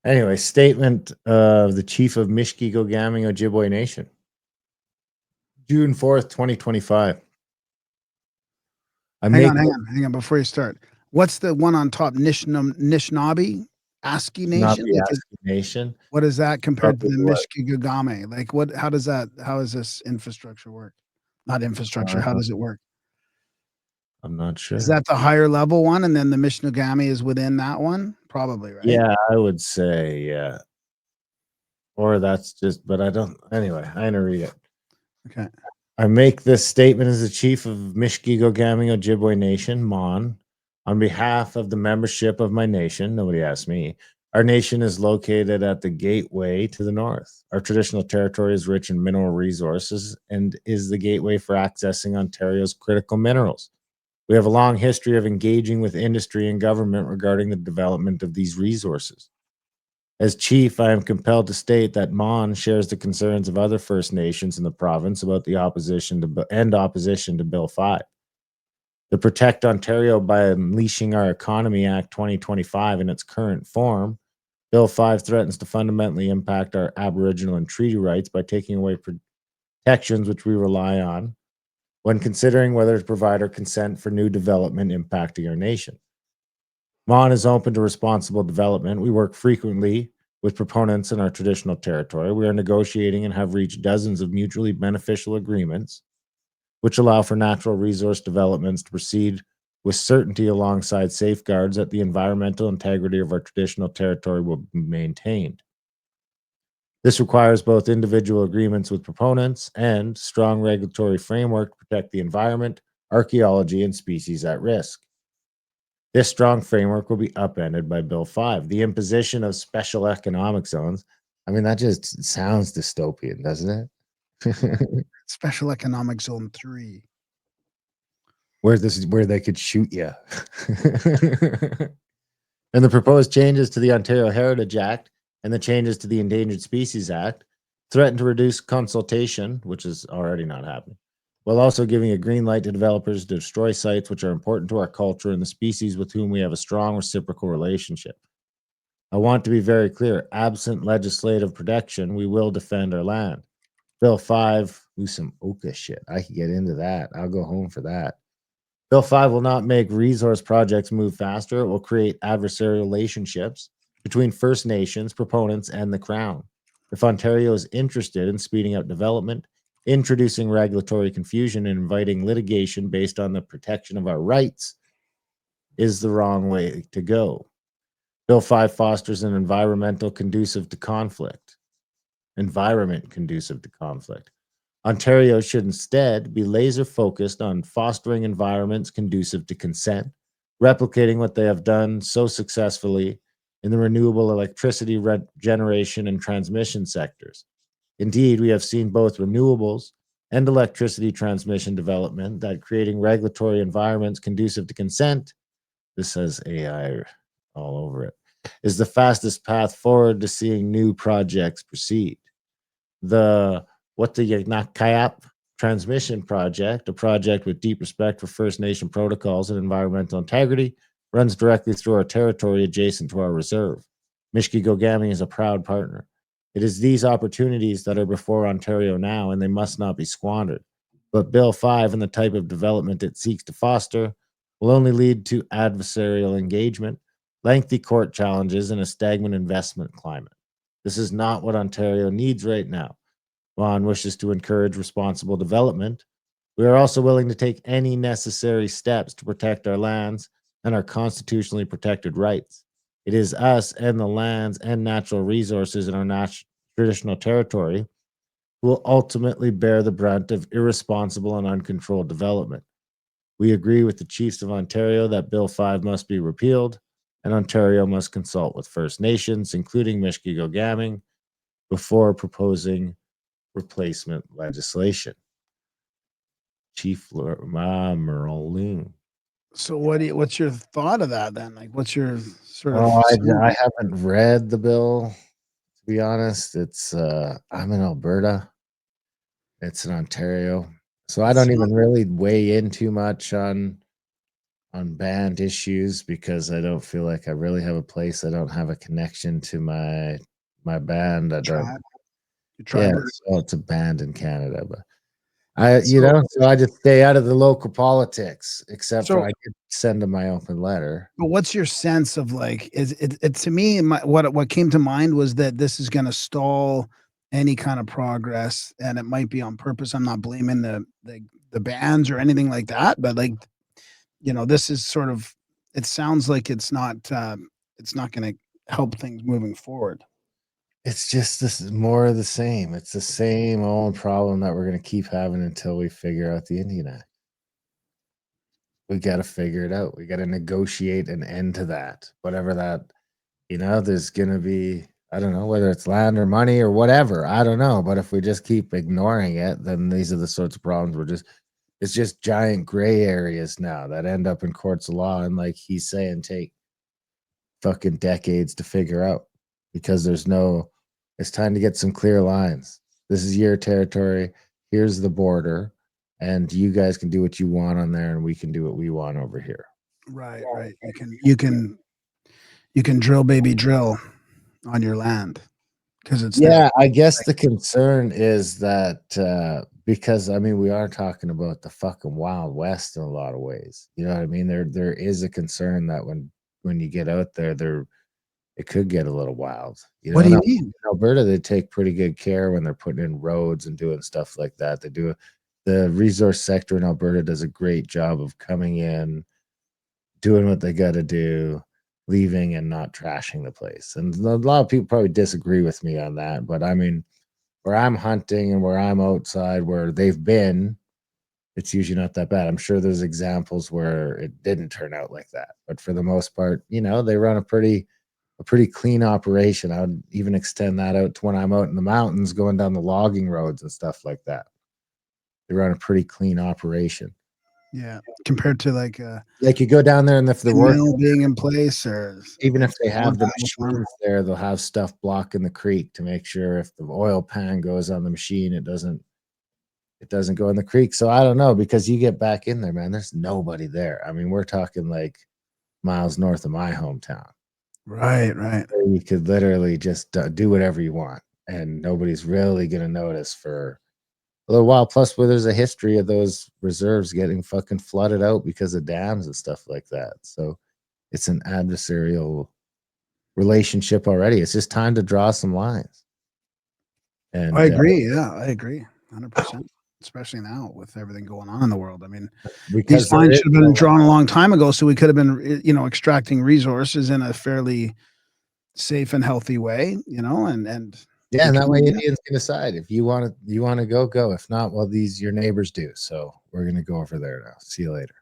Anyway, statement of the chief of Mishkeegogamang Ojibwe Nation, June 4th, 2025. Hang on. Before you start, what's the one on top? Anishinaabe ASCII Not Nation? the ASCII Nation. What is that compared to the Probably what? Mishkeegogamang? Like, what? How does this infrastructure work? Not infrastructure. How does it work? I'm not sure. Is that the higher level one, and then the Mishkeegogamang is within that one? Probably, right? Yeah, I would say, yeah. Or that's just, but I don't. Anyway, I'm gonna read it. Okay. I make this statement as the chief of Mishkeegogamang Ojibwe Nation, Mon, on behalf of the membership of my nation. Nobody asked me. Our nation is located at the gateway to the north. Our traditional territory is rich in mineral resources and is the gateway for accessing Ontario's critical minerals. We have a long history of engaging with industry and government regarding the development of these resources. As chief, I am compelled to state that Mon shares the concerns of other First Nations in the province about the opposition to Bill 5. The Protect Ontario by Unleashing Our Economy Act 2025 in its current form, Bill 5 threatens to fundamentally impact our Aboriginal and treaty rights by taking away protections which we rely on when considering whether to provide our consent for new development impacting our nation. Mon is open to responsible development. We work frequently with proponents in our traditional territory. We are negotiating and have reached dozens of mutually beneficial agreements, which allow for natural resource developments to proceed with certainty alongside safeguards that the environmental integrity of our traditional territory will be maintained. This requires both individual agreements with proponents and strong regulatory framework to protect the environment, archaeology, and species at risk. This strong framework will be upended by Bill 5, the imposition of special economic zones. I mean, that just sounds dystopian, doesn't it? Special Economic Zone 3. Where they could shoot you. And the proposed changes to the Ontario Heritage Act and the changes to the Endangered Species Act threaten to reduce consultation, which is already not happening, while also giving a green light to developers to destroy sites which are important to our culture and the species with whom we have a strong reciprocal relationship. I want to be very clear, absent legislative protection, we will defend our land. Bill 5, some Oka shit. I could get into that. I'll go home for that. Bill 5 will not make resource projects move faster. It will create adversarial relationships between First Nations, proponents, and the Crown. If Ontario is interested in speeding up development, introducing regulatory confusion, and inviting litigation based on the protection of our rights is the wrong way to go. Bill 5 fosters an environment conducive to conflict. Ontario should instead be laser focused on fostering environments conducive to consent, replicating what they have done so successfully in the renewable electricity generation and transmission sectors. Indeed, we have seen both renewables and electricity transmission development that creating regulatory environments conducive to consent, this says AI all over it, is the fastest path forward to seeing new projects proceed. The Yagnakayap Transmission Project, a project with deep respect for First Nation protocols and environmental integrity, runs directly through our territory adjacent to our reserve. Mishkeegogamang is a proud partner. It is these opportunities that are before Ontario now, and they must not be squandered. But Bill 5 and the type of development it seeks to foster will only lead to adversarial engagement, lengthy court challenges, and a stagnant investment climate. This is not what Ontario needs right now. Ron wishes to encourage responsible development. We are also willing to take any necessary steps to protect our lands and our constitutionally protected rights. It is us and the lands and natural resources in our traditional territory who will ultimately bear the brunt of irresponsible and uncontrolled development. We agree with the Chiefs of Ontario that Bill 5 must be repealed, and Ontario must consult with First Nations, including Mishkeegogamang, before proposing replacement legislation. Chief Merle Loon. So what's your thought of that then? Like, what's your sort of? I haven't read the bill, to be honest. It's I'm in Alberta. It's in Ontario, so I don't even really weigh in too much on band issues because I don't feel like I really have a place. I don't have a connection to my band. I don't. Tribe, your Yeah, tribe. so it's a band in Canada, but So, so I just stay out of the local politics, except for so I could send them my open letter. but what's your sense of like is it to me what came to mind was that this is going to stall any kind of progress and it might be on purpose. I'm not blaming the bands or anything like that, but like this is sort of it sounds like it's not going to help things moving forward. It's just this is more of the same. It's the same old problem that we're gonna keep having until we figure out the Indian Act. We gotta figure it out. We gotta negotiate an end to that. Whatever that, there's gonna be, I don't know whether it's land or money or whatever. I don't know. But if we just keep ignoring it, then these are the sorts of problems it's just giant gray areas now that end up in courts of law. And like he's saying, take fucking decades to figure out because it's time to get some clear lines. This is your territory. Here's the border. And you guys can do what you want on there and we can do what we want over here. Right, right. You can drill baby drill on your land because it's there. Yeah, I guess the concern is that because I mean we are talking about the fucking Wild West in a lot of ways. You know what I mean? There is a concern that when you get out there it could get a little wild. What do you In mean? Alberta, they take pretty good care when they're putting in roads and doing stuff like that. The resource sector in Alberta does a great job of coming in, doing what they got to do, leaving and not trashing the place. And a lot of people probably disagree with me on that, but I mean, where I'm hunting and where I'm outside, where they've been, it's usually not that bad. I'm sure there's examples where it didn't turn out like that, but for the most part, they run a pretty clean operation. I would even extend that out to when I'm out in the mountains going down the logging roads and stuff like that. They run a pretty clean operation. Yeah, compared to like Like you go down there and if they're working, mill being in place or even like if they have the farm. machines there, they'll have stuff blocking the creek to make sure if the oil pan goes on the machine, it doesn't go in the creek. So I don't know because you get back in there, man. There's nobody there. I mean, we're talking like miles north of my hometown. Right, right. You could literally just do whatever you want, and nobody's really gonna notice for a little while. Plus, where there's a history of those reserves getting fucking flooded out because of dams and stuff like that. So it's an adversarial relationship already. It's just time to draw some lines. I And agree. Yeah, I agree. 100%. Especially now with everything going on in the world. I mean, these because there lines is should have been drawn a long time ago, so we could have been, extracting resources in a fairly safe and healthy way, and yeah, we and that way can, Indians can decide if you want to go. If not, well, these your neighbors do. So we're gonna go over there now. See you later.